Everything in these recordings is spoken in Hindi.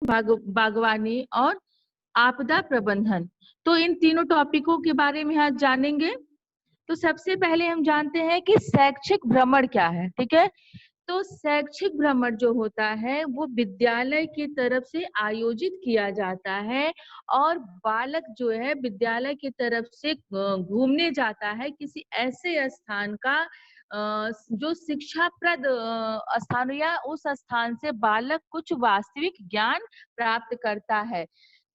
बागवानी और आपदा प्रबंधन। तो इन तीनों टॉपिकों के बारे में आज जानेंगे। तो सबसे पहले हम जानते हैं कि शैक्षिक भ्रमण क्या है। ठीक है, तो शैक्षिक भ्रमण जो होता है वो विद्यालय की तरफ से आयोजित किया जाता है और बालक जो है विद्यालय की तरफ से घूमने जाता है किसी ऐसे स्थान का जो शिक्षाप्रद स्थान, या उस स्थान से बालक कुछ वास्तविक ज्ञान प्राप्त करता है।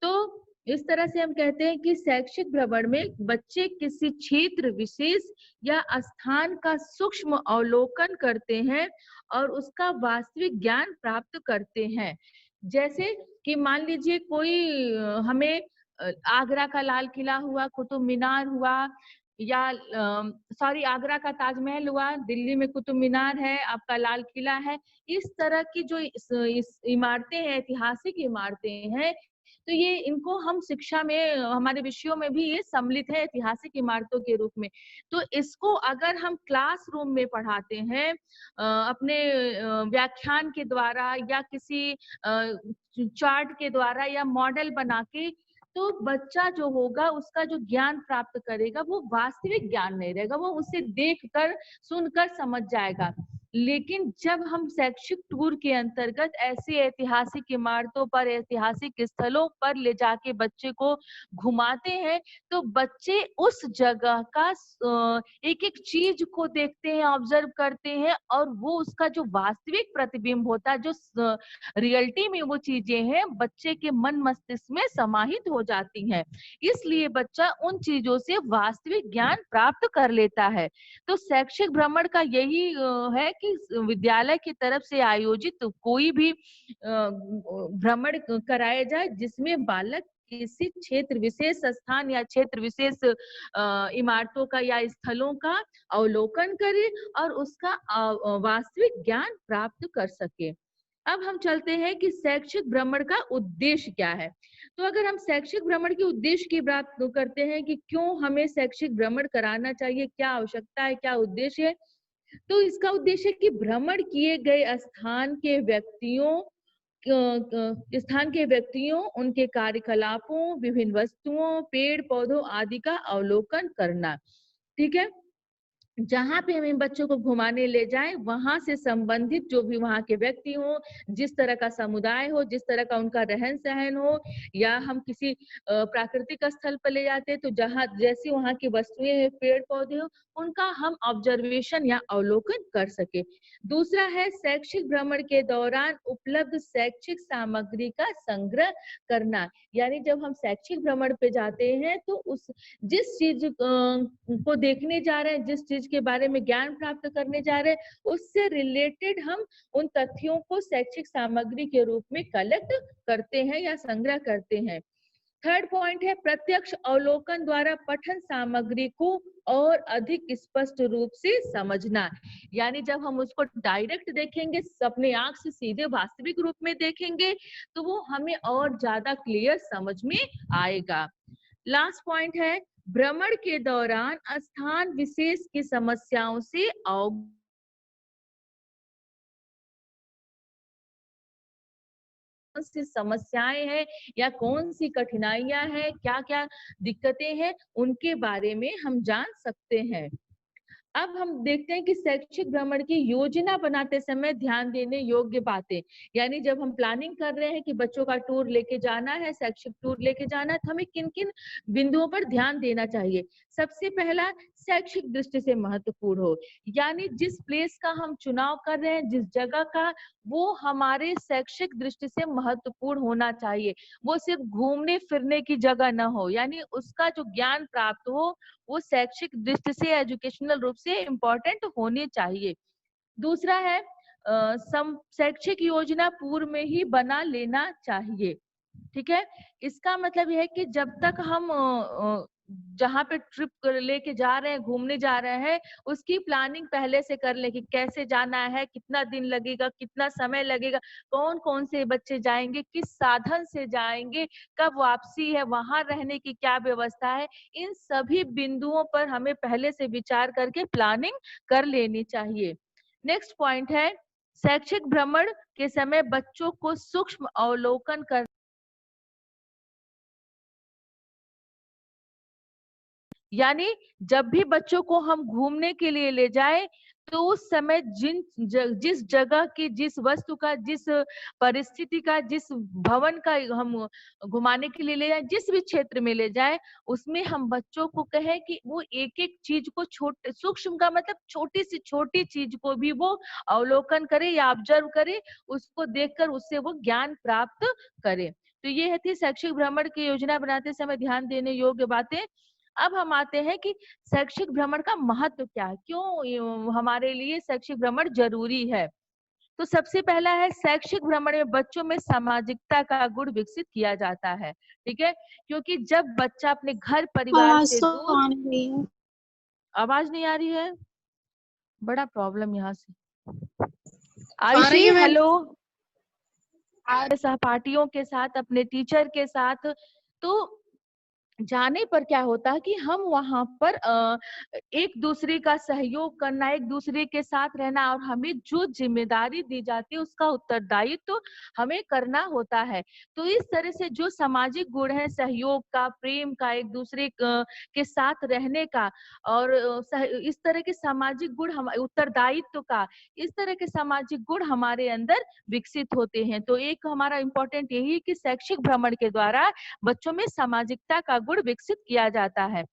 तो इस तरह से हम कहते हैं कि शैक्षिक भ्रमण में बच्चे किसी क्षेत्र विशेष या स्थान का सूक्ष्म अवलोकन करते हैं और उसका वास्तविक ज्ञान प्राप्त करते हैं। जैसे कि मान लीजिए कोई हमें आगरा का लाल किला हुआ, कुतुब मीनार हुआ, या सॉरी आगरा का ताजमहल हुआ, दिल्ली में कुतुब मीनार है, आपका लाल किला है। इस तरह की जो इस इमारतें हैं, ऐतिहासिक इमारतें हैं, तो ये इनको हम शिक्षा में हमारे विषयों में भी ये सम्मिलित है ऐतिहासिक इमारतों के रूप में। तो इसको अगर हम क्लासरूम में पढ़ाते हैं अपने व्याख्यान के द्वारा या किसी चार्ट के द्वारा या मॉडल बना के, तो बच्चा जो होगा उसका जो ज्ञान प्राप्त करेगा वो वास्तविक ज्ञान नहीं रहेगा, वो उसे देखकर सुनकर समझ जाएगा। लेकिन जब हम शैक्षिक टूर के अंतर्गत ऐसी ऐतिहासिक इमारतों पर, ऐतिहासिक स्थलों पर ले जाके बच्चे को घुमाते हैं, तो बच्चे उस जगह का एक एक चीज को देखते हैं, ऑब्जर्व करते हैं, और वो उसका जो वास्तविक प्रतिबिंब होता है, जो रियलिटी में वो चीजें हैं, बच्चे के मन मस्तिष्क में समाहित हो जाती हैं। इसलिए बच्चा उन चीजों से वास्तविक ज्ञान प्राप्त कर लेता है। तो शैक्षिक भ्रमण का यही है कि विद्यालय की तरफ से आयोजित कोई भी भ्रमण कराया जाए जिसमें बालक किसी क्षेत्र विशेष स्थान या क्षेत्र विशेष इमारतों का या स्थलों का अवलोकन करे और उसका वास्तविक ज्ञान प्राप्त कर सके। अब हम चलते हैं कि शैक्षिक भ्रमण का उद्देश्य क्या है। तो अगर हम शैक्षिक भ्रमण के उद्देश्य की बात करते हैं कि क्यों हमें शैक्षिक भ्रमण कराना चाहिए, क्या आवश्यकता है, क्या उद्देश्य है, तो इसका उद्देश्य है कि भ्रमण किए गए स्थान के व्यक्तियों, उनके कार्यकलापों, विभिन्न वस्तुओं, पेड़ पौधों आदि का अवलोकन करना। ठीक है, जहाँ पे हम इन बच्चों को घुमाने ले जाएं, वहां से संबंधित जो भी वहां के व्यक्ति हो, जिस तरह का समुदाय हो, जिस तरह का उनका रहन सहन हो, या हम किसी प्राकृतिक स्थल पर ले जाते हैं तो जहाँ जैसी वहां की वस्तुएं हैं, पेड़ पौधे हो, उनका हम ऑब्जर्वेशन या अवलोकन कर सके। दूसरा है शैक्षिक भ्रमण के दौरान उपलब्ध शैक्षिक सामग्री का संग्रह करना। यानी जब हम शैक्षिक भ्रमण पे जाते हैं तो उस जिस चीज को देखने जा रहे हैं, जिस चीज के बारे में ज्ञान प्राप्त करने जा रहे हैं, उससे रिलेटेड हम उन तथ्यों को शैक्षिक सामग्री के रूप में कलेक्ट करते हैं या संग्रह करते हैं। थर्ड पॉइंट है प्रत्यक्ष अवलोकन द्वारा पठन सामग्री को और अधिक स्पष्ट रूप से समझना। यानी जब हम उसको डायरेक्ट देखेंगे, अपने आंख से सीधे वास्तविक रूप में देखेंगे, तो वो हमें और ज्यादा क्लियर समझ में आएगा। लास्ट पॉइंट है भ्रमण के दौरान स्थान विशेष की समस्याओं से कौन सी समस्याएं हैं या कौन सी कठिनाइयां हैं, क्या क्या दिक्कतें हैं, उनके बारे में हम जान सकते हैं। अब हम देखते हैं कि शैक्षिक भ्रमण की योजना बनाते समय ध्यान देने योग्य बातें। यानी जब हम प्लानिंग कर रहे हैं कि बच्चों का टूर लेके जाना है, शैक्षिक टूर लेके जाना है, तो हमें किन किन बिंदुओं पर ध्यान देना चाहिए। सबसे पहला, शैक्षिक दृष्टि से महत्वपूर्ण हो। यानी जिस प्लेस का हम चुनाव कर रहे हैं, जिस जगह का, वो हमारे शैक्षिक दृष्टि से महत्वपूर्ण होना चाहिए। वो सिर्फ घूमने फिरने की जगह न हो, यानी उसका जो ज्ञान प्राप्त हो वो शैक्षिक दृष्टि से, एजुकेशनल रूप से इम्पोर्टेंट होनी चाहिए। दूसरा है शैक्षिक योजना पूर्व में ही बना लेना चाहिए। ठीक है, इसका मतलब यह है कि जब तक हम जहाँ पे ट्रिप लेके जा रहे हैं, घूमने जा रहे हैं, उसकी प्लानिंग पहले से कर ले कि कैसे जाना है, कितना दिन लगेगा, कितना समय लगेगा, कौन कौन से बच्चे जाएंगे, किस साधन से जाएंगे, कब वापसी है, वहां रहने की क्या व्यवस्था है, इन सभी बिंदुओं पर हमें पहले से विचार करके प्लानिंग कर लेनी चाहिए। नेक्स्ट पॉइंट है शैक्षिक भ्रमण के समय बच्चों को सूक्ष्म अवलोकन कर, यानी जब भी बच्चों को हम घूमने के लिए ले जाए तो उस समय जिस जगह की, जिस वस्तु का, जिस परिस्थिति का, जिस भवन का हम घुमाने के लिए ले जाए, जिस भी क्षेत्र में ले जाए, उसमें हम बच्चों को कहें कि वो एक एक चीज को, छोटे सूक्ष्म का मतलब छोटी सी छोटी चीज को भी वो अवलोकन करे या ऑब्जर्व करे, उसको देखकर उससे वो ज्ञान प्राप्त करे। तो ये थी शैक्षिक भ्रमण की योजना बनाते समय ध्यान देने योग्य बातें। अब हम आते हैं कि शैक्षिक भ्रमण का महत्व क्या है, क्यों हमारे लिए शैक्षिक भ्रमण जरूरी है। तो सबसे पहला है, शैक्षिक भ्रमण में बच्चों में सामाजिकता का गुण विकसित किया जाता है। ठीक है, क्योंकि जब बच्चा अपने घर परिवार आवाज से तो दूर, आ नहीं रही है। आवाज नहीं आ रही है, बड़ा प्रॉब्लम यहाँ से। आ रही आयुषी, है मैम। हेलो। सहपाठियों के साथ, अपने टीचर के साथ, तो जाने पर क्या होता है कि हम वहां पर एक दूसरे का सहयोग करना, एक दूसरे के साथ रहना, और हमें जो जिम्मेदारी दी जाती है उसका उत्तरदायित्व तो हमें करना होता है। तो इस तरह से जो सामाजिक गुण है, सहयोग का, प्रेम का, एक दूसरे के साथ रहने का, और इस तरह के सामाजिक गुण, हम उत्तरदायित्व का, इस तरह के सामाजिक गुण हमारे अंदर विकसित होते हैं। तो एक हमारा इम्पोर्टेंट यही है कि शैक्षिक भ्रमण के द्वारा बच्चों में सामाजिकता का गुण विकसित किया जाता है।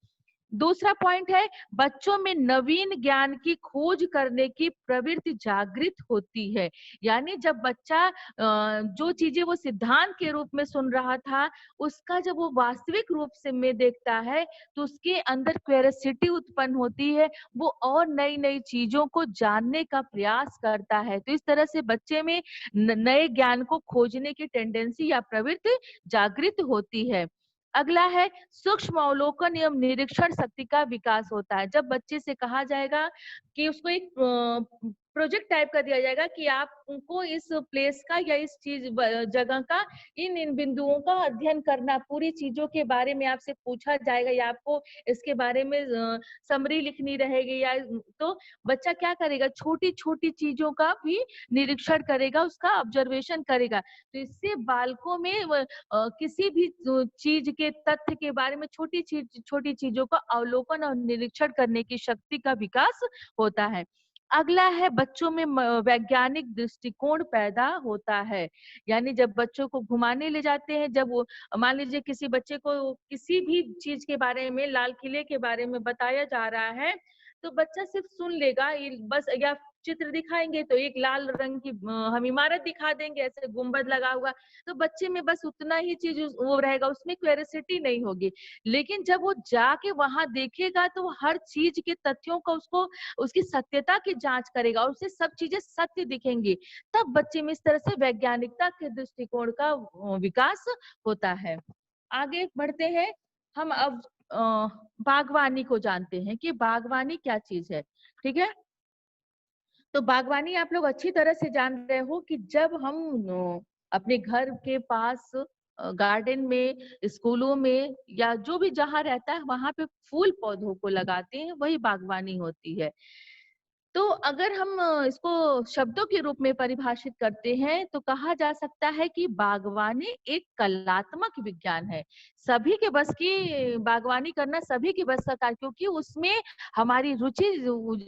दूसरा पॉइंट है, बच्चों में नवीन ज्ञान की खोज करने की प्रवृत्ति जागृत होती है। यानी जब बच्चा जो चीजें वो सिद्धांत के रूप में सुन रहा था, उसका जब वो वास्तविक रूप से में देखता है, तो उसके अंदर क्यूरियोसिटी उत्पन्न होती है, वो और नई नई चीजों को जानने का प्रयास करता है। तो इस तरह से बच्चे में नए ज्ञान को खोजने की टेंडेंसी या प्रवृत्ति जागृत होती है। अगला है, सूक्ष्म अवलोकन एवं निरीक्षण शक्ति का विकास होता है। जब बच्चे से कहा जाएगा कि उसको एक प्रोजेक्ट टाइप का दिया जाएगा कि आपको इस प्लेस का या इस चीज जगह का इन इन बिंदुओं का अध्ययन करना, पूरी चीजों के बारे में आपसे पूछा जाएगा, या आपको इसके बारे में समरी लिखनी रहेगी, या तो बच्चा क्या करेगा, छोटी छोटी चीजों का भी निरीक्षण करेगा, उसका ऑब्जर्वेशन करेगा। तो इससे बालकों में किसी भी चीज के तथ्य के बारे में छोटी चीजों का अवलोकन और निरीक्षण करने की शक्ति का विकास होता है। अगला है, बच्चों में वैज्ञानिक दृष्टिकोण पैदा होता है। यानी जब बच्चों को घुमाने ले जाते हैं, जब वो, मान लीजिए किसी बच्चे को किसी भी चीज के बारे में, लाल किले के बारे में बताया जा रहा है, तो बच्चा सिर्फ सुन लेगा बस, या चित्र दिखाएंगे तो एक लाल रंग की हम इमारत दिखा देंगे, ऐसे गुंबद लगा हुआ, तो बच्चे में बस उतना ही चीज वो रहेगा, उसमें क्यूरियोसिटी नहीं होगी। लेकिन जब वो जाके वहां देखेगा तो वो हर चीज के तथ्यों का, उसको उसकी सत्यता की जांच करेगा, और उसे सब चीजें सत्य दिखेंगी, तब बच्चे में इस तरह से वैज्ञानिकता के दृष्टिकोण का विकास होता है। आगे बढ़ते हैं, हम अब बागवानी को जानते हैं कि बागवानी क्या चीज है। ठीक है, तो बागवानी आप लोग अच्छी तरह से जान रहे हो कि जब हम अपने घर के पास गार्डन में, स्कूलों में, या जो भी जहाँ रहता है वहां पे फूल पौधों को लगाते हैं, वही बागवानी होती है। तो अगर हम इसको शब्दों के रूप में परिभाषित करते हैं तो कहा जा सकता है कि बागवानी एक कलात्मक विज्ञान है। सभी के बस की बागवानी करना सभी के बस का कार्य, क्योंकि उसमें हमारी रुचि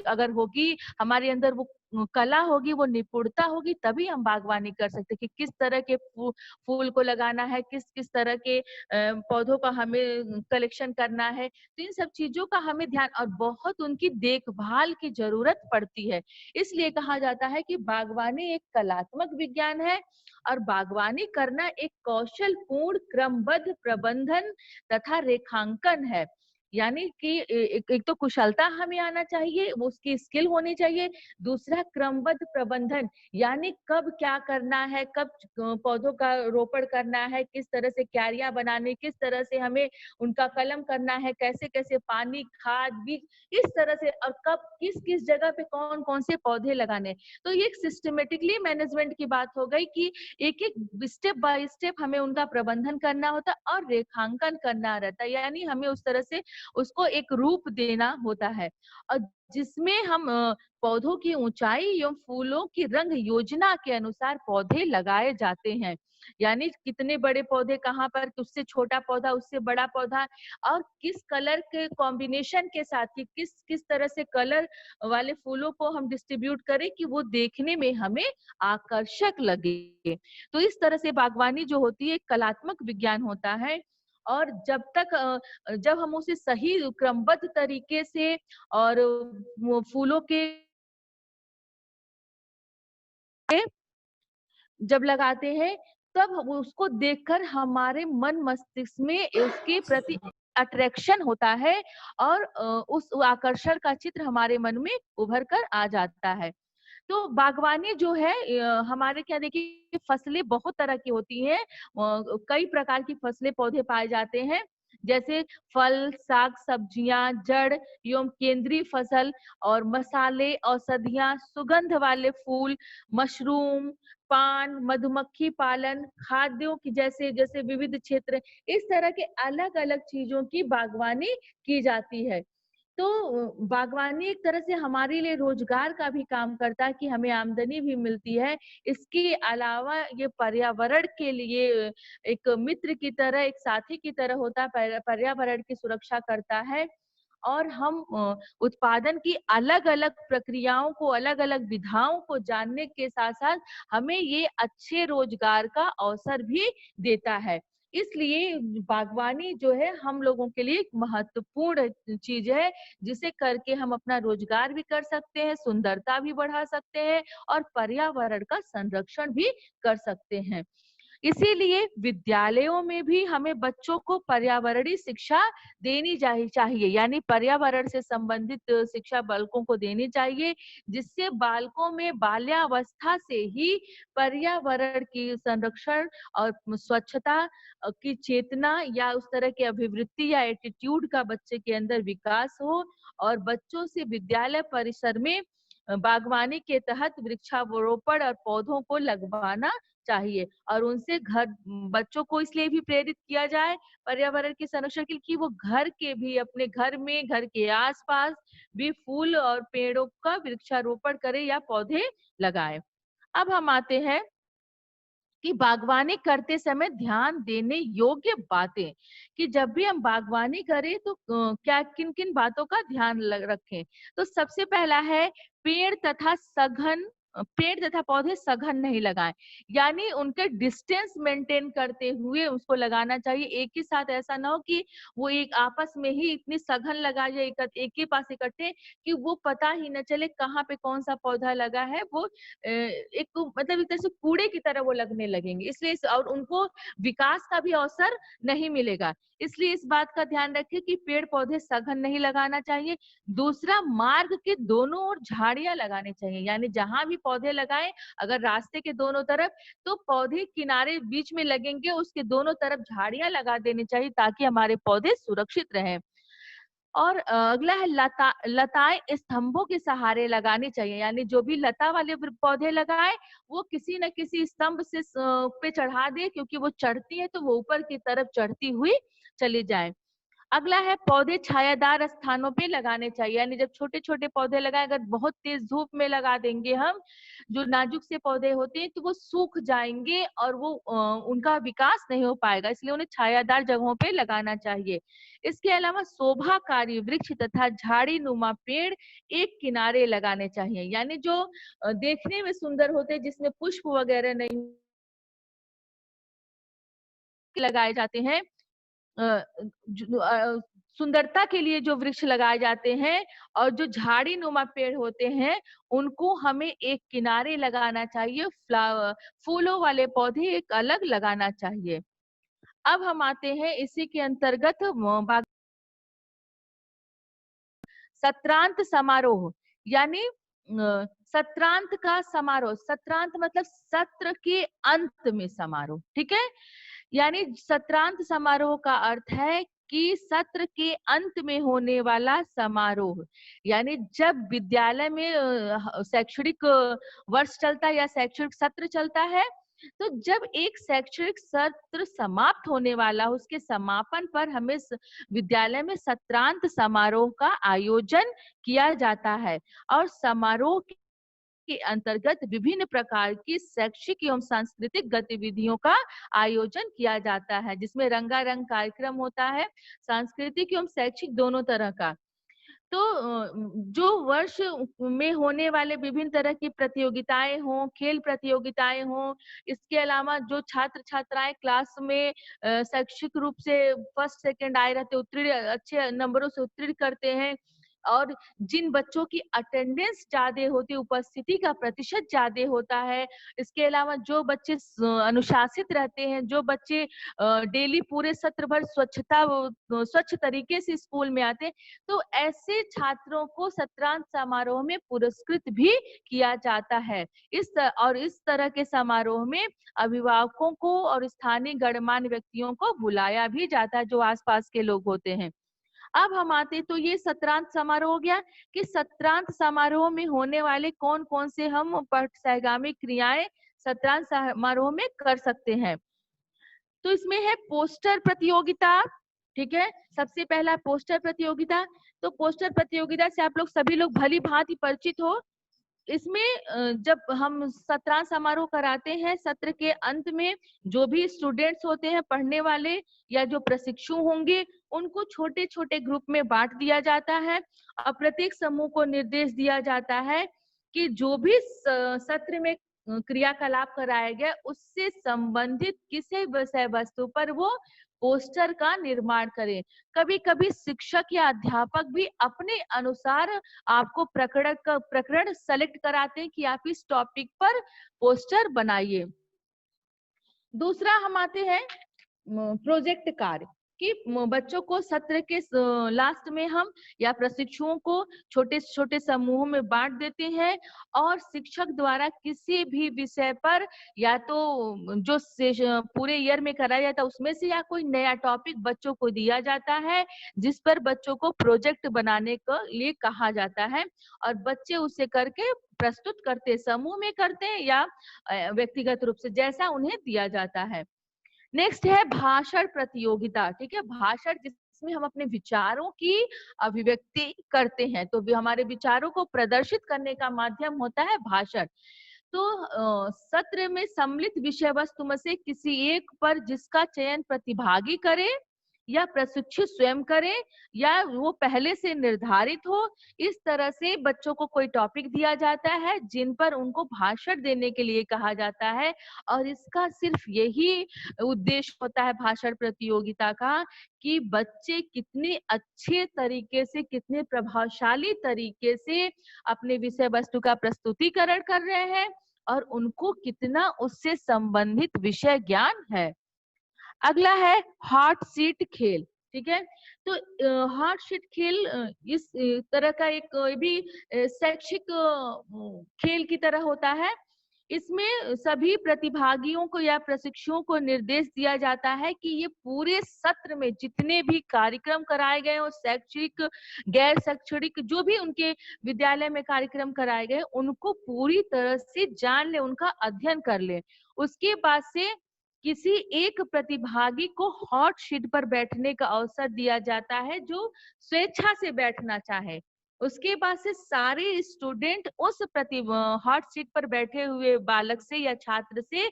अगर होगी, हमारे अंदर वो कला होगी, वो निपुणता होगी, तभी हम बागवानी कर सकते हैं कि किस तरह के फूल को लगाना है, किस किस तरह के पौधों का हमें कलेक्शन करना है। तो इन सब चीजों का हमें ध्यान और बहुत उनकी देखभाल की जरूरत पड़ती है। इसलिए कहा जाता है कि बागवानी एक कलात्मक विज्ञान है, और बागवानी करना एक कौशल पूर्ण क्रमबद्ध प्रबंधन तथा रेखांकन है। यानी कि एक तो कुशलता हमें आना चाहिए, वो उसकी स्किल होनी चाहिए। दूसरा, क्रमबद्ध प्रबंधन, यानी कब क्या करना है, कब पौधों का रोपण करना है, किस तरह से क्यारियां बनाने, किस तरह से हमें उनका कलम करना है, कैसे कैसे पानी, खाद, बीज, इस तरह से, और कब किस किस जगह पे कौन कौन से पौधे लगाने। तो ये एक सिस्टमेटिकली मैनेजमेंट की बात हो गई कि एक एक स्टेप बाय स्टेप हमें उनका प्रबंधन करना होता है और रेखांकन करना रहता है। यानी हमें उस तरह से उसको एक रूप देना होता है, और जिसमें हम पौधों की ऊंचाई एवं फूलों की रंग योजना के अनुसार पौधे लगाए जाते हैं। यानी कितने बड़े पौधे कहाँ पर, उससे छोटा पौधा, उससे बड़ा पौधा, और किस कलर के कॉम्बिनेशन के साथ, कि किस किस तरह से कलर वाले फूलों को हम डिस्ट्रीब्यूट करें कि वो देखने में हमें आकर्षक लगे। तो इस तरह से बागवानी जो होती है एक कलात्मक विज्ञान होता है, और जब हम उसे सही क्रमबद्ध तरीके से और वो फूलों के जब लगाते हैं, तब उसको देखकर हमारे मन मस्तिष्क में उसके प्रति अट्रैक्शन होता है, और उस आकर्षण का चित्र हमारे मन में उभर कर आ जाता है। तो बागवानी जो है हमारे क्या देखिए, फसलें बहुत तरह की होती हैं, कई प्रकार की फसलें पौधे पाए जाते हैं, जैसे फल, साग, सब्जियां, जड़ एवं केंद्रीय फसल, और मसाले, औषधियां, सुगंध वाले फूल, मशरूम, पान, मधुमक्खी पालन, खाद्यों की जैसे जैसे विविध क्षेत्र, इस तरह के अलग अलग चीजों की बागवानी की जाती है। तो बागवानी एक तरह से हमारे लिए रोजगार का भी काम करता है, कि हमें आमदनी भी मिलती है। इसके अलावा ये पर्यावरण के लिए एक मित्र की तरह, एक साथी की तरह होता है, पर्यावरण की सुरक्षा करता है, और हम उत्पादन की अलग अलग प्रक्रियाओं को, अलग अलग विधाओं को जानने के साथ साथ हमें ये अच्छे रोजगार का अवसर भी देता है। इसलिए बागवानी जो है हम लोगों के लिए एक महत्वपूर्ण चीज है, जिसे करके हम अपना रोजगार भी कर सकते हैं, सुंदरता भी बढ़ा सकते हैं, और पर्यावरण का संरक्षण भी कर सकते हैं। इसीलिए विद्यालयों में भी हमें बच्चों को पर्यावरणीय शिक्षा देनी चाहिए, यानी पर्यावरण से संबंधित शिक्षा बालकों को देनी चाहिए, जिससे बालकों में बाल्यावस्था से ही पर्यावरण की संरक्षण और स्वच्छता की चेतना या उस तरह की अभिवृत्ति या एटीट्यूड का बच्चे के अंदर विकास हो, और बच्चों से विद्यालय परिसर में बागवानी के तहत वृक्षारोपण और पौधों को लगवाना चाहिए, और उनसे बच्चों को इसलिए भी प्रेरित किया जाए पर्यावरण के संरक्षण के लिए, कि वो घर के भी, अपने घर में, घर के आसपास भी फूल और पेड़ों का वृक्षारोपण करे या पौधे लगाए। अब हम आते हैं कि बागवानी करते समय ध्यान देने योग्य बातें, कि जब भी हम बागवानी करें तो क्या किन किन बातों का ध्यान रखें। तो सबसे पहला है, पेड़ तथा पौधे सघन नहीं लगाएं, यानी उनके डिस्टेंस मेंटेन करते हुए उसको लगाना चाहिए। एक ही साथ ऐसा ना हो कि वो एक आपस में ही इतनी सघन लगा जाए, एक ही पास इकट्ठे, कि वो पता ही न चले कहाँ पे कौन सा पौधा लगा है। वो एक मतलब एक तरह से कूड़े की तरह वो लगने लगेंगे, इसलिए और उनको विकास का भी अवसर नहीं मिलेगा। इसलिए इस बात का ध्यान रखें कि पेड़ पौधे सघन नहीं लगाना चाहिए। दूसरा, मार्ग के दोनों ओर झाड़ियां लगानी चाहिए, यानी जहां भी पौधे लगाएं, अगर रास्ते के दोनों तरफ, तो पौधे किनारे बीच में लगेंगे, उसके दोनों तरफ झाड़ियां लगा देनी चाहिए, ताकि हमारे पौधे सुरक्षित रहें। और अगला है, लताएं स्तंभों के सहारे लगानी चाहिए, यानी जो भी लता वाले पौधे लगाए वो किसी न किसी स्तंभ से पे चढ़ा दे, क्योंकि वो चढ़ती है तो वो ऊपर की तरफ चढ़ती हुई चली जाए। अगला है, पौधे छायादार स्थानों पे लगाने चाहिए, यानी जब छोटे छोटे पौधे लगाए, अगर बहुत तेज धूप में लगा देंगे हम, जो नाजुक से पौधे होते हैं, तो वो सूख जाएंगे और वो उनका विकास नहीं हो पाएगा, इसलिए उन्हें छायादार जगहों पे लगाना चाहिए। इसके अलावा शोभाकारी वृक्ष तथा झाड़ी नुमा पेड़ एक किनारे लगाने चाहिए, यानी जो देखने में सुंदर होते हैं, जिसमें पुष्प वगैरह नहीं लगाए जाते हैं, सुंदरता के लिए जो वृक्ष लगाए जाते हैं, और जो झाड़ी नुमा पेड़ होते हैं उनको हमें एक किनारे लगाना चाहिए। फूलों वाले पौधे एक अलग लगाना चाहिए। अब हम आते हैं इसी के अंतर्गत सत्रांत समारोह, यानी सत्रांत का समारोह। सत्रांत मतलब सत्र के अंत में समारोह, ठीक है। यानी सत्रांत समारोह का अर्थ है कि सत्र के अंत में होने वाला समारोह, यानी जब विद्यालय में शैक्षणिक वर्ष चलता है या शैक्षणिक सत्र चलता है, तो जब एक शैक्षणिक सत्र समाप्त होने वाला, उसके समापन पर हमें विद्यालय में सत्रांत समारोह का आयोजन किया जाता है और समारोह के अंतर्गत विभिन्न प्रकार की शैक्षिक एवं सांस्कृतिक गतिविधियों का आयोजन किया जाता है, जिसमें रंगारंग कार्यक्रम होता है, सांस्कृतिक एवं शैक्षिक दोनों तरह का। तो जो वर्ष में होने वाले विभिन्न तरह की प्रतियोगिताएं हों, खेल प्रतियोगिताएं हों, इसके अलावा जो छात्र छात्राएं क्लास में शैक्षिक रूप से फर्स्ट सेकंड आए रहते, उत्तीर्ण अच्छे नंबरों से उत्तीर्ण करते हैं, और जिन बच्चों की अटेंडेंस ज्यादा होती है, उपस्थिति का प्रतिशत ज्यादा होता है, इसके अलावा जो बच्चे अनुशासित रहते हैं, जो बच्चे डेली पूरे सत्र भर स्वच्छ तरीके से स्कूल में आते हैं, तो ऐसे छात्रों को सत्रांत समारोह में पुरस्कृत भी किया जाता है। इस तरह के समारोह में अभिभावकों को और स्थानीय गणमान्य व्यक्तियों को बुलाया भी जाता है, जो आसपास के लोग होते हैं। अब हम आते, तो ये सत्रांत समारोह हो गया कि सत्रांत समारोह में होने वाले कौन कौन से हम सहगामी क्रियाएं सत्रांत समारोह में कर सकते हैं। तो इसमें है पोस्टर प्रतियोगिता, ठीक है, सबसे पहला पोस्टर प्रतियोगिता। तो पोस्टर प्रतियोगिता से आप लोग सभी लोग भली भांति परिचित हो। इसमें जब हम सत्रांत समारोह कराते हैं, सत्र के अंत में जो भी स्टूडेंट्स होते हैं पढ़ने वाले या जो प्रशिक्षु होंगे, उनको छोटे छोटे ग्रुप में बांट दिया जाता है और प्रत्येक समूह को निर्देश दिया जाता है कि जो भी सत्र में क्रियाकलाप कराया गया उससे संबंधित किसी विषय वस्तु पर वो पोस्टर का निर्माण करें। कभी कभी शिक्षक या अध्यापक भी अपने अनुसार आपको प्रकरण सेलेक्ट कराते हैं कि आप इस टॉपिक पर पोस्टर बनाइए। दूसरा हम आते हैं प्रोजेक्ट कार्य, कि बच्चों को सत्र के लास्ट में हम या प्रशिक्षुओं को छोटे छोटे समूहों में बांट देते हैं और शिक्षक द्वारा किसी भी विषय पर या तो जो पूरे ईयर में कराया जाता है उसमें से या कोई नया टॉपिक बच्चों को दिया जाता है, जिस पर बच्चों को प्रोजेक्ट बनाने के लिए कहा जाता है और बच्चे उसे करके प्रस्तुत करते, समूह में करते हैं या व्यक्तिगत रूप से, जैसा उन्हें दिया जाता है। नेक्स्ट है भाषण प्रतियोगिता, ठीक है, भाषण जिसमें हम अपने विचारों की अभिव्यक्ति करते हैं, तो भी हमारे विचारों को प्रदर्शित करने का माध्यम होता है भाषण। तो सत्र में सम्मिलित विषय वस्तु में से किसी एक पर जिसका चयन प्रतिभागी करे या प्रशिक्षु स्वयं करे या वो पहले से निर्धारित हो, इस तरह से बच्चों को कोई टॉपिक दिया जाता है जिन पर उनको भाषण देने के लिए कहा जाता है और इसका सिर्फ यही उद्देश्य होता है भाषण प्रतियोगिता का कि बच्चे कितने अच्छे तरीके से, कितने प्रभावशाली तरीके से अपने विषय वस्तु का प्रस्तुतिकरण कर रहे हैं और उनको कितना उससे संबंधित विषय ज्ञान है। अगला है हॉट सीट खेल, ठीक है, तो हॉट सीट खेल इस तरह का एक भी शैक्षिक खेल की तरह होता है। इसमें सभी प्रतिभागियों को या प्रशिक्षुओं को निर्देश दिया जाता है कि ये पूरे सत्र में जितने भी कार्यक्रम कराए गए हो, शैक्षिक गैर शैक्षणिक जो भी उनके विद्यालय में कार्यक्रम कराए गए, उनको पूरी तरह से जान ले, उनका अध्ययन कर ले। उसके बाद से किसी एक प्रतिभागी को हॉट सीट पर बैठने का अवसर दिया जाता है जो स्वेच्छा से बैठना चाहे। उसके बाद से सारे स्टूडेंट उस हॉट सीट पर बैठे हुए बालक से या छात्र से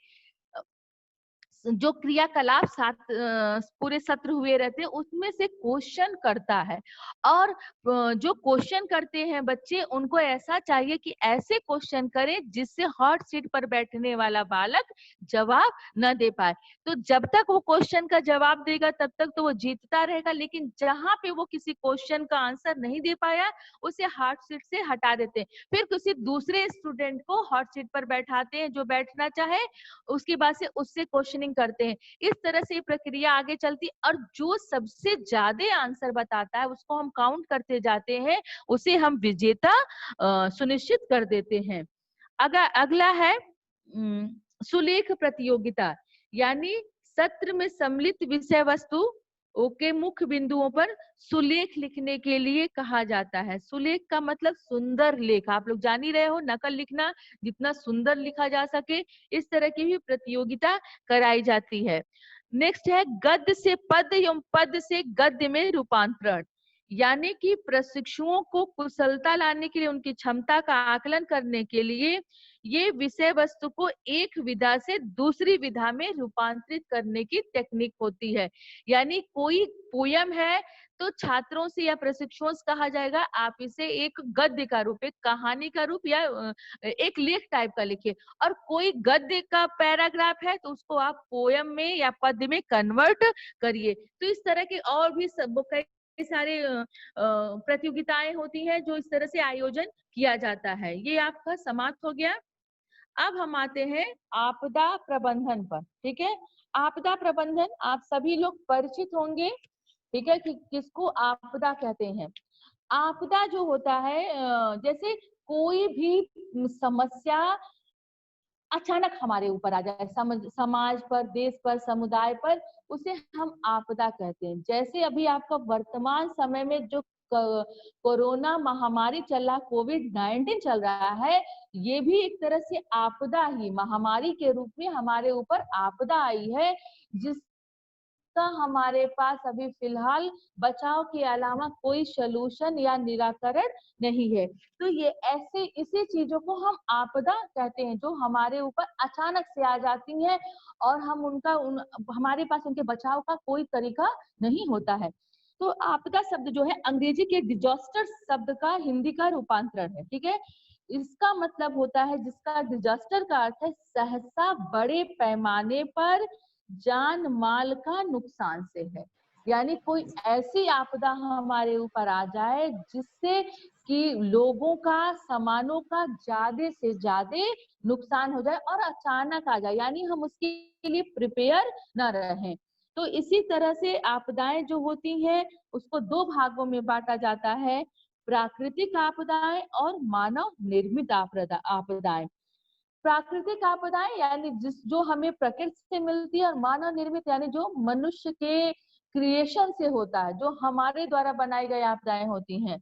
जो क्रियाकलाप साथ पूरे सत्र हुए रहते हैं उसमें से क्वेश्चन करता है और जो क्वेश्चन करते हैं बच्चे, उनको ऐसा चाहिए कि ऐसे क्वेश्चन करें जिससे हॉट सीट पर बैठने वाला बालक जवाब न दे पाए। तो जब तक वो क्वेश्चन का जवाब देगा तब तक तो वो जीतता रहेगा, लेकिन जहां पे वो किसी क्वेश्चन का आंसर नहीं दे पाया उसे हॉट सीट से हटा देते हैं, फिर किसी दूसरे स्टूडेंट को हॉट सीट पर बैठाते हैं जो बैठना चाहे, उसके बाद से उससे क्वेश्चनिंग करते हैं। इस तरह से प्रक्रिया आगे चलती और जो सबसे ज्यादा आंसर बताता है उसको हम काउंट करते जाते हैं, उसे हम विजेता सुनिश्चित कर देते हैं। अगला है सुलेख प्रतियोगिता, यानी सत्र में सम्मिलित विषय वस्तु ओके, मुख्य बिंदुओं पर सुलेख लिखने के लिए कहा जाता है। सुलेख का मतलब सुंदर लेख, आप लोग जान ही रहे हो, नकल लिखना, जितना सुंदर लिखा जा सके, इस तरह की भी प्रतियोगिता कराई जाती है। नेक्स्ट है गद्य से पद्य एवं पद्य से गद्य में रूपांतरण, यानी कि प्रशिक्षुओं को कुशलता लाने के लिए, उनकी क्षमता का आकलन करने के लिए ये विषय वस्तु को एक विधा से दूसरी विधा में रूपांतरित करने की टेक्निक होती है। यानी कोई पोयम है तो छात्रों से या प्रशिक्षुओं से कहा जाएगा आप इसे एक गद्य का रूप, एक कहानी का रूप या एक लेख टाइप का लिखिए। और कोई गद्य का पैराग्राफ है तो उसको आप पोयम में या पद्य में कन्वर्ट करिए। तो इस तरह के और भी सब कई सारे प्रतियोगिताएं होती हैं जो इस तरह से आयोजन किया जाता है। ये आपका समाप्त हो गया। अब हम आते हैं आपदा प्रबंधन पर। ठीक है, आपदा प्रबंधन आप सभी लोग परिचित होंगे, ठीक है, कि किसको आपदा कहते हैं। आपदा जो होता है, जैसे कोई भी समस्या अचानक हमारे ऊपर आ जाए, समाज पर, देश पर, समुदाय पर, उसे हम आपदा कहते हैं। जैसे अभी आपका वर्तमान समय में जो कोरोना महामारी चल रहा, कोविड-19 चल रहा है, ये भी एक तरह से आपदा ही, महामारी के रूप में हमारे ऊपर आपदा आई है, जिसका हमारे पास अभी फिलहाल बचाव के अलावा कोई सलूशन या निराकरण नहीं है। तो ये ऐसे इसी चीजों को हम आपदा कहते हैं, जो हमारे ऊपर अचानक से आ जाती हैं और हम हमारे पास उनके बचाव का कोई तरीका नहीं होता है। तो आपदा शब्द जो है अंग्रेजी के डिजास्टर शब्द का हिंदी का रूपांतरण है। ठीक है, इसका मतलब होता है, जिसका डिजास्टर का अर्थ है सहसा बड़े पैमाने पर जान माल का नुकसान से है। यानी कोई ऐसी आपदा हमारे ऊपर आ जाए जिससे कि लोगों का, सामानों का ज्यादा से ज्यादा नुकसान हो जाए और अचानक आ जाए, यानी हम उसके लिए प्रिपेयर न रहें। तो इसी तरह से आपदाएं जो होती हैं उसको दो भागों में बांटा जाता है, प्राकृतिक आपदाएं और मानव निर्मित आपदाएं। प्राकृतिक आपदाएं यानी जो हमें प्रकृति से मिलती है, और मानव निर्मित यानी जो मनुष्य के क्रिएशन से होता है, जो हमारे द्वारा बनाई गई आपदाएं होती हैं।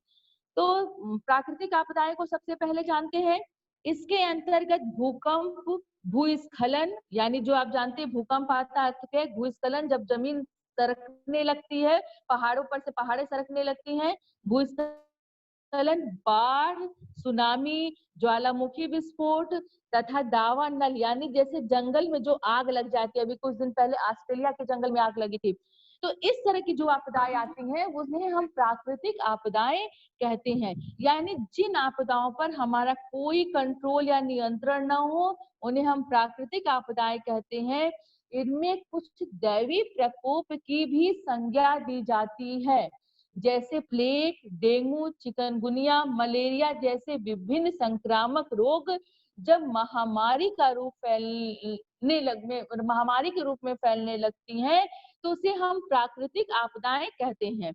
तो प्राकृतिक आपदाएं को सबसे पहले जानते हैं। इसके अंतर्गत भूकंप, भूस्खलन, यानी जो आप जानते हैं भूकंप आता है, भूस्खलन जब जमीन सरकने लगती है, पहाड़ों पर से पहाड़े सरकने लगती हैं, भूस्खलन, बाढ़, सुनामी, ज्वालामुखी विस्फोट तथा दावानल, यानी जैसे जंगल में जो आग लग जाती है, अभी कुछ दिन पहले ऑस्ट्रेलिया के जंगल में आग लगी थी। तो इस तरह की जो आपदाएं आती हैं उन्हें हम प्राकृतिक आपदाएं कहते हैं। यानी जिन आपदाओं पर हमारा कोई कंट्रोल या नियंत्रण न हो, उन्हें हम प्राकृतिक आपदाएं कहते हैं। इनमें कुछ दैवीय प्रकोप की भी संज्ञा दी जाती है, जैसे प्लेग, डेंगू, चिकनगुनिया, मलेरिया जैसे विभिन्न संक्रामक रोग जब महामारी के रूप में फैलने लगती हैं, तो उसे हम प्राकृतिक आपदाएं कहते हैं।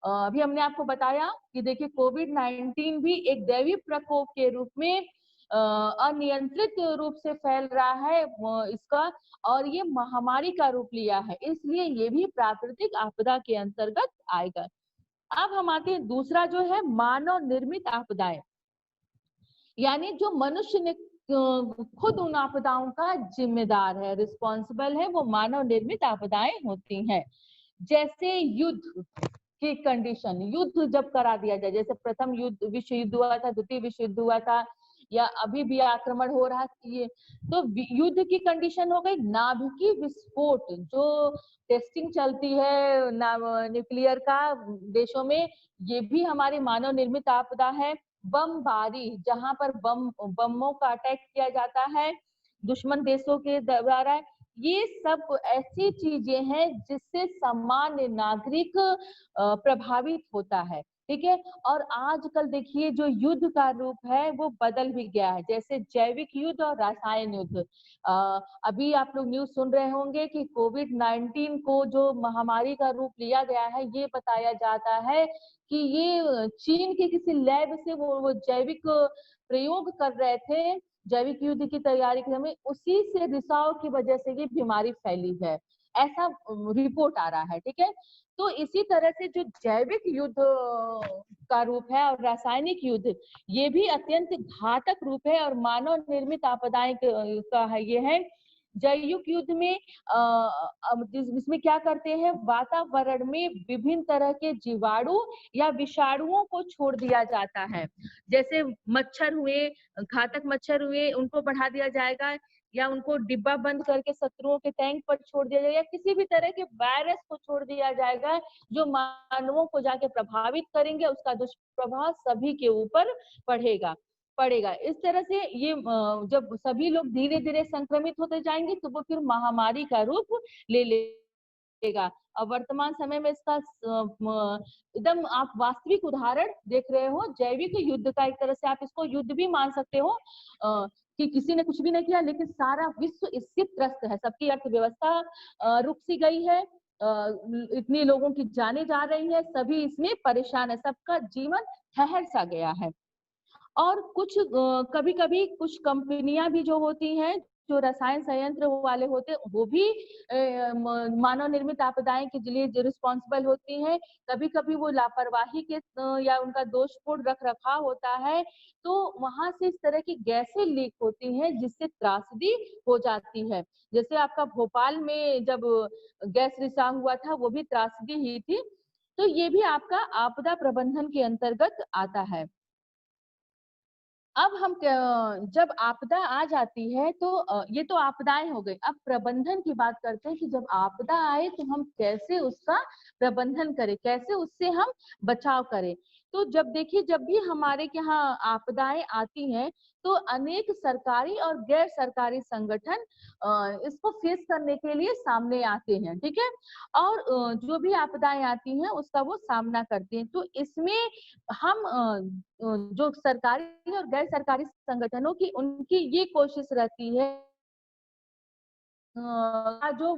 अभी हमने आपको बताया कि देखिए कोविड-19 भी एक दैवीय प्रकोप के रूप में अनियंत्रित रूप से फैल रहा है इसका, और ये महामारी का रूप लिया है, इसलिए ये भी प्राकृतिक आपदा के अंतर्गत आएगा। अब हम आते हैं दूसरा जो है मानव निर्मित आपदाएं, यानी जो मनुष्य ने खुद उन आपदाओं का जिम्मेदार है, रिस्पॉन्सिबल है, वो मानव निर्मित आपदाएं होती हैं। जैसे युद्ध की कंडीशन, युद्ध जब करा दिया जाए, जैसे प्रथम विश्व युद्ध हुआ था, द्वितीय विश्व युद्ध हुआ था, या अभी भी आक्रमण हो रहा है, तो युद्ध की कंडीशन हो गई। नाभिकीय विस्फोट, जो टेस्टिंग चलती है न्यूक्लियर का देशों में, ये भी हमारी मानव निर्मित आपदा है। बमबारी, जहां पर बमों का अटैक किया जाता है दुश्मन देशों के द्वारा, ये सब ऐसी चीजें हैं जिससे सामान्य नागरिक प्रभावित होता है। ठीक है, और आजकल देखिए जो युद्ध का रूप है वो बदल भी गया है, जैसे जैविक युद्ध और रासायन युद्ध। अभी आप लोग न्यूज सुन रहे होंगे कि कोविड-19 को जो महामारी का रूप लिया गया है, ये बताया जाता है कि ये चीन के किसी लैब से वो जैविक प्रयोग कर रहे थे, जैविक युद्ध की तैयारी के समय, उसी से रिसाव की वजह से ये बीमारी फैली है। ऐसा रिपोर्ट आ रहा है, ठीक है। तो इसी तरह से जो जैविक युद्ध का रूप है और रासायनिक युद्ध, ये भी अत्यंत घातक रूप है और मानव निर्मित आपदाएं का है ये है। जैविक युद्ध में इसमें क्या करते हैं, वातावरण में विभिन्न तरह के जीवाणु या विषाणुओं को छोड़ दिया जाता है। जैसे मच्छर हुए, घातक मच्छर हुए, उनको बढ़ा दिया जाएगा या उनको डिब्बा बंद करके शत्रुओं के टैंक पर छोड़ दिया जाएगा, या किसी भी तरह के वायरस को छोड़ दिया जाएगा जो मानवों को जाके प्रभावित करेंगे, उसका दुष्प्रभाव सभी के ऊपर पड़ेगा। इस तरह से ये जब सभी लोग धीरे धीरे संक्रमित होते जाएंगे तो वो फिर महामारी का रूप ले लेगा। अब वर्तमान समय में इसका एकदम आप वास्तविक उदाहरण देख रहे हो, जैविक युद्ध का। एक तरह से आप इसको युद्ध भी मान सकते हो कि किसी ने कुछ भी नहीं किया लेकिन सारा विश्व इससे त्रस्त है, सबकी अर्थव्यवस्था रुक सी गई है, इतने लोगों की जाने जा रही है, सभी इसमें परेशान है, सबका जीवन ठहर सा गया है। और कुछ कभी कभी कुछ कंपनियां भी जो होती हैं, जो रसायन संयंत्र वाले होते हैं, वो भी मानव निर्मित आपदाएं के लिए रिस्पॉन्सिबल होती हैं। कभी कभी वो लापरवाही के या उनका दोषपूर्ण रख रखाव होता है, तो वहां से इस तरह की गैसें लीक होती हैं जिससे त्रासदी हो जाती है। जैसे आपका भोपाल में जब गैस रिसाव हुआ था, वो भी त्रासदी ही थी। तो ये भी आपका आपदा प्रबंधन के अंतर्गत आता है। अब हम जब आपदा आ जाती है तो ये तो आपदाएं हो गई। अब प्रबंधन की बात करते हैं कि जब आपदा आए तो हम कैसे उसका प्रबंधन करें, कैसे उससे हम बचाव करें। तो जब देखिए, जब भी हमारे यहाँ आपदाएं आती हैं तो अनेक सरकारी और गैर सरकारी संगठन इसको फेस करने के लिए सामने आते हैं, ठीक है। और जो भी आपदाएं आती हैं उसका वो सामना करते हैं। तो इसमें हम जो सरकारी और गैर सरकारी संगठनों की, उनकी ये कोशिश रहती है जो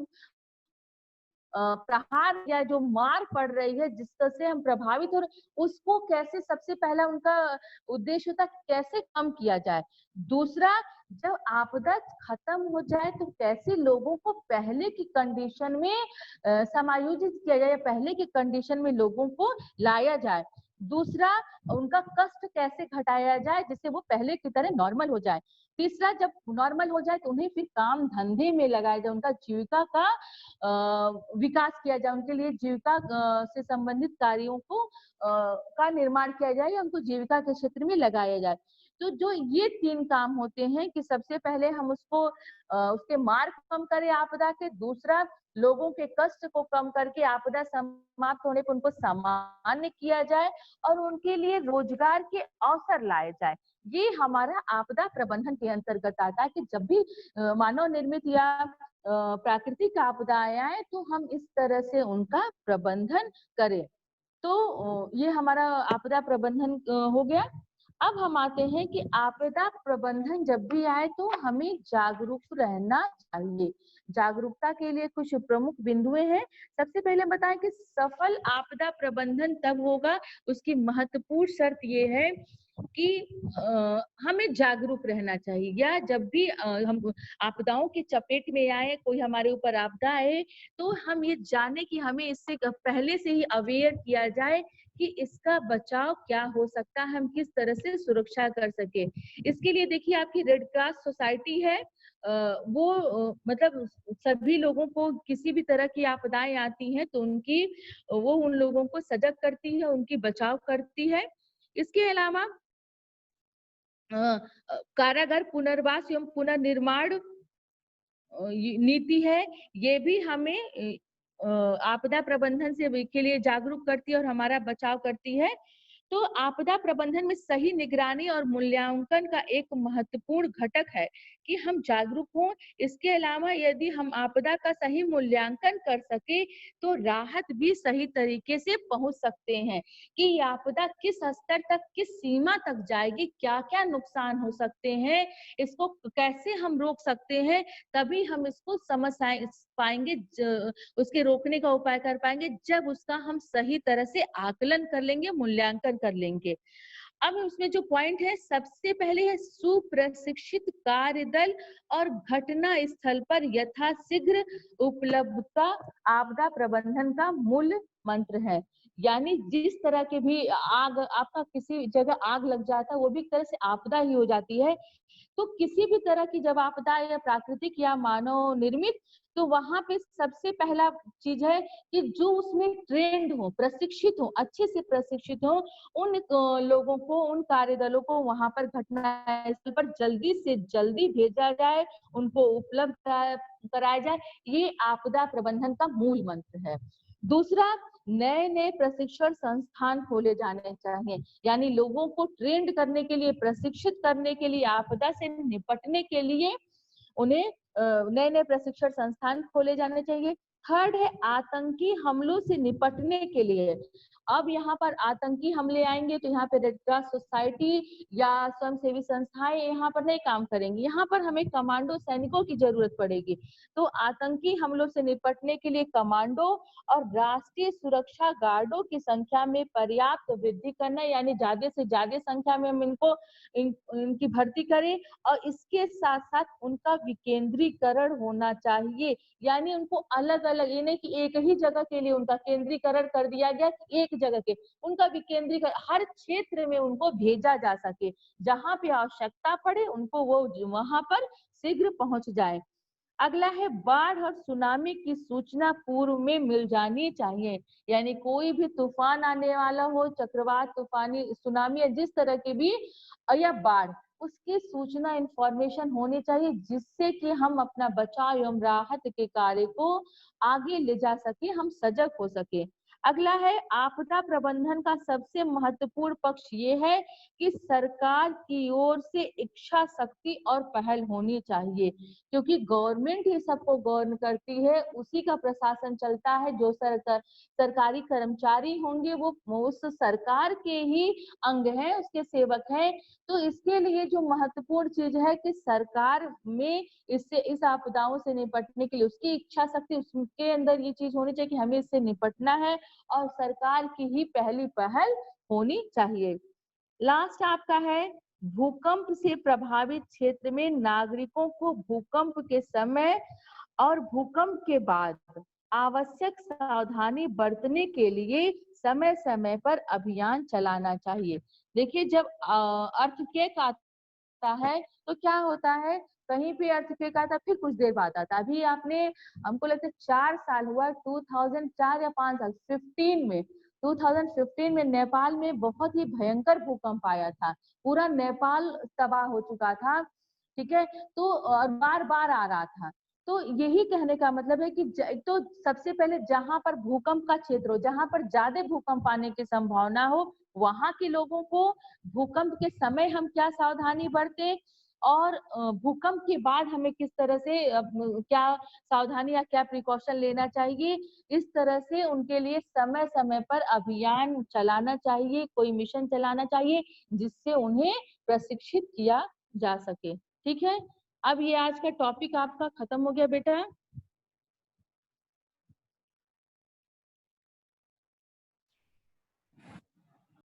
प्रहार या जो मार पड़ रही है जिससे से हम प्रभावित हो रहे, उसको कैसे सबसे पहला उनका उद्देश्य होता है कैसे कम किया जाए। दूसरा, जब आपदा खत्म हो जाए तो कैसे लोगों को पहले की कंडीशन में समायोजित किया जाए, पहले की कंडीशन में लोगों को लाया जाए। दूसरा, उनका कष्ट कैसे घटाया जाए जिससे वो पहले की तरह नॉर्मल हो जाए। तीसरा, जब नॉर्मल हो जाए तो उन्हें फिर काम धंधे में लगाया जाए, उनका जीविका का विकास किया जाए, उनके लिए जीविका से संबंधित कार्यों को का निर्माण किया जाए या उनको जीविका के क्षेत्र में लगाया जाए। तो जो ये 3 काम होते हैं कि सबसे पहले हम उसको उसके मार कम करें आपदा के, दूसरा लोगों के कष्ट को कम करके आपदा समाप्त होने पर उनको सामान्य किया जाए और उनके लिए रोजगार के अवसर लाए जाए। ये हमारा आपदा प्रबंधन के अंतर्गत आता है कि जब भी मानव निर्मित या प्राकृतिक आपदाएं आए तो हम इस तरह से उनका प्रबंधन करें। तो ये हमारा आपदा प्रबंधन हो गया। अब हम आते हैं कि आपदा प्रबंधन जब भी आए तो हमें जागरूक रहना चाहिए। जागरूकता के लिए कुछ प्रमुख बिंदुएं हैं। सबसे पहले बताएं कि सफल आपदा प्रबंधन तब होगा, उसकी महत्वपूर्ण शर्त ये है कि हमें जागरूक रहना चाहिए। या जब भी हम आपदाओं की चपेट में आए, कोई हमारे ऊपर आपदा आए, तो हम ये जाने कि हमें इससे पहले से ही अवेयर किया जाए कि इसका बचाव क्या हो सकता है, हम किस तरह से सुरक्षा कर सके। इसके लिए देखिए, आपकी रेड क्रॉस सोसाइटी है, वो मतलब सभी लोगों को किसी भी तरह की आपदाएं आती हैं तो उनकी वो उन लोगों को सजग करती है, उनकी बचाव करती है। इसके अलावा कारागार पुनर्वास एवं पुनर्निर्माण नीति है, ये भी हमें आपदा प्रबंधन से के लिए जागरूक करती है और हमारा बचाव करती है। तो आपदा प्रबंधन में सही निगरानी और मूल्यांकन का एक महत्वपूर्ण घटक है कि हम जागरूक हों। इसके अलावा यदि हम आपदा का सही मूल्यांकन कर सके तो राहत भी सही तरीके से पहुंच सकते हैं कि ये आपदा किस स्तर तक, किस सीमा तक जाएगी, क्या क्या नुकसान हो सकते हैं, इसको कैसे हम रोक सकते हैं। तभी हम इसको समझ पाएंगे, उसके रोकने का उपाय कर पाएंगे जब उसका हम सही तरह से आकलन कर लेंगे, मूल्यांकन कर लेंगे। अब उसमें जो पॉइंट है, सबसे पहले है सुप्रशिक्षित कार्यदल और घटना स्थल पर यथाशीघ्र उपलब्धता आपदा प्रबंधन का मूल मंत्र है। यानी जिस तरह के भी आग, आपका किसी जगह आग लग जाता है, वो भी एक तरह से आपदा ही हो जाती है। तो किसी भी तरह की जब आपदा या प्राकृतिक या मानव निर्मित, तो वहां पे सबसे पहला चीज है कि जो उसमें ट्रेंड हो, प्रशिक्षित हो, अच्छे से प्रशिक्षित हो, उन लोगों को, उन कार्यदलों को वहां पर घटनास्थल पर जल्दी से जल्दी भेजा जाए, उनको उपलब्ध कराया जाए। ये आपदा प्रबंधन का मूल मंत्र है। दूसरा, नए नए प्रशिक्षण संस्थान खोले जाने चाहिए। यानी लोगों को ट्रेंड करने के लिए, प्रशिक्षित करने के लिए, आपदा से निपटने के लिए उन्हें नए नए प्रशिक्षण संस्थान खोले जाने चाहिए। थर्ड है आतंकी हमलों से निपटने के लिए। अब यहाँ पर आतंकी हमले आएंगे तो यहाँ पे रेड क्रॉस सोसाइटी या स्वयंसेवी संस्थाएं यहाँ पर नहीं काम करेंगी, यहाँ पर हमें कमांडो सैनिकों की जरूरत पड़ेगी। तो आतंकी हमलों से निपटने के लिए कमांडो और राष्ट्रीय सुरक्षा गार्डों की संख्या में पर्याप्त वृद्धि करना, यानी ज्यादा से ज्यादा संख्या में हम इनकी भर्ती करें। और इसके साथ साथ उनका विकेंद्रीकरण होना चाहिए। यानी उनको अलग अलग, ये नहीं कि एक ही जगह के लिए उनका केंद्रीकरण कर दिया गया, एक जगह के, उनका विकेंद्रीकरण हर क्षेत्र में उनको भेजा जा सके, जहां पे आवश्यकता पड़े उनको वो वहां पर शीघ्र पहुंच जाए। अगला है बाढ़ और सुनामी की सूचना पूर्व में मिल जानी चाहिए। यानी कोई भी तूफान आने वाला हो, चक्रवात, तूफानी, सुनामी या जिस तरह के भी, या बाढ़, उसकी सूचना, इंफॉर्मेशन होनी चाहिए, जिससे कि हम अपना बचाव एवं राहत के कार्य को आगे ले जा सके, हम सजग हो सके। अगला है आपदा प्रबंधन का सबसे महत्वपूर्ण पक्ष ये है कि सरकार की ओर से इच्छा शक्ति और पहल होनी चाहिए, क्योंकि गवर्नमेंट ही सबको गवर्न करती है, उसी का प्रशासन चलता है। जो सरकारी कर्मचारी होंगे वो उस सरकार के ही अंग हैं, उसके सेवक हैं। तो इसके लिए जो महत्वपूर्ण चीज है कि सरकार में इस आपदाओं से निपटने के लिए उसकी इच्छा शक्ति, उसके अंदर ये चीज होनी चाहिए कि हमें इससे निपटना है, और सरकार की ही पहली पहल होनी चाहिए। लास्ट आपका है भूकंप से प्रभावित क्षेत्र में नागरिकों को भूकंप के समय और भूकंप के बाद आवश्यक सावधानी बरतने के लिए समय समय पर अभियान चलाना चाहिए। देखिए, जब अर्थक्वेक आता है तो क्या होता है, कहीं पे अर्थक्वेक आता, फिर कुछ देर बाद आता। अभी आपने, हमको लगता है 4 साल हुआ, 2004 या 5 साल, 15 में, 2015 में नेपाल में बहुत ही भयंकर भूकंप आया था। पूरा नेपाल तबाह हो चुका था। ठीक है, तो और बार बार आ रहा था। तो यही कहने का मतलब है कि तो सबसे पहले जहां पर भूकंप का क्षेत्र हो, जहां पर ज्यादा भूकंप आने की संभावना हो, वहां के लोगों को भूकंप के समय हम क्या सावधानी बरतें, और भूकंप के बाद हमें किस तरह से क्या सावधानी या क्या प्रिकॉशन लेना चाहिए, इस तरह से उनके लिए समय समय पर अभियान चलाना चाहिए, कोई मिशन चलाना चाहिए, जिससे उन्हें प्रशिक्षित किया जा सके। ठीक है, अब ये आज का टॉपिक आपका खत्म हो गया बेटा।